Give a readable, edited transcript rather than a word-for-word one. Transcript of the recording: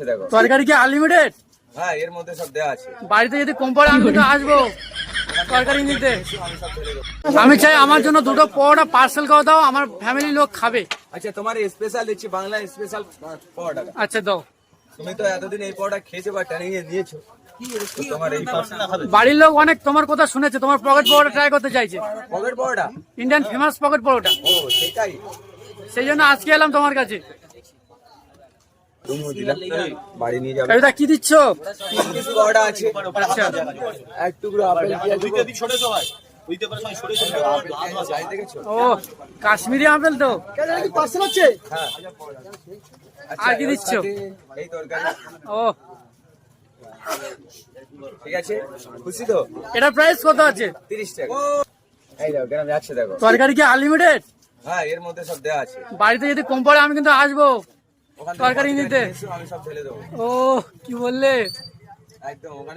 দেখো তরকারি কি আনলিমিটেড? হ্যাঁ, এর মধ্যে সব দেওয়া আছে। বাড়িতে যদি কম পড়ে আমি কিন্তু আসবো তরকারি নিতে। আমি সব ফেলে দেবো। আমি চাই আমার জন্য দুটো পরোটা পার্সেল করে দাও, আমার ফ্যামিলি লোক খাবে। আচ্ছা, তোমার স্পেশাল দিচ্ছি, বাংলা স্পেশাল পরোটা। আচ্ছা দাও। তুমি তো এতদিন এই পরোটা খেয়েছো বা ট্রেনিং নিয়েছো, তো তোমার এই বাড়ির লোক অনেক তোমার কথা শুনেছে, তোমার পকেট পরোটা ট্রাই করতে চাইছে। পকেট পরোটা। ইন্ডিয়ান ফেমাস পকেট পরোটা, ও সেটাই। সেই জন্য আজকে এলাম তোমার কাছে। তুমি দিলা বাড়ি নিয়ে যাবে। এটা কি দিচ্ছ? পিস পরোটা আছে। আচ্ছা, এক টুকরো আপেল দিয়ে দেখেছো? ও কাশ্মীরি আপেল তো। হ্যাঁ। আর কি দিচ্ছ? এই তরকারি। ও ঠিক আছে, খুশি তো? এটা প্রাইস কত আছে? 30 টাকা। এই দেখো কেন যাচ্ছে, দেখো। তরকারি কি আনলিমিটেড? হ্যাঁ, এর মধ্যে সব দেওয়া আছে। বাড়িতে যদি কম পড়ে আমি কিন্তু আসবো ওখান থেকে তরকারি নিতে। আমি সব ফেলে দেবো। ও কি বললে? একদম ওখানে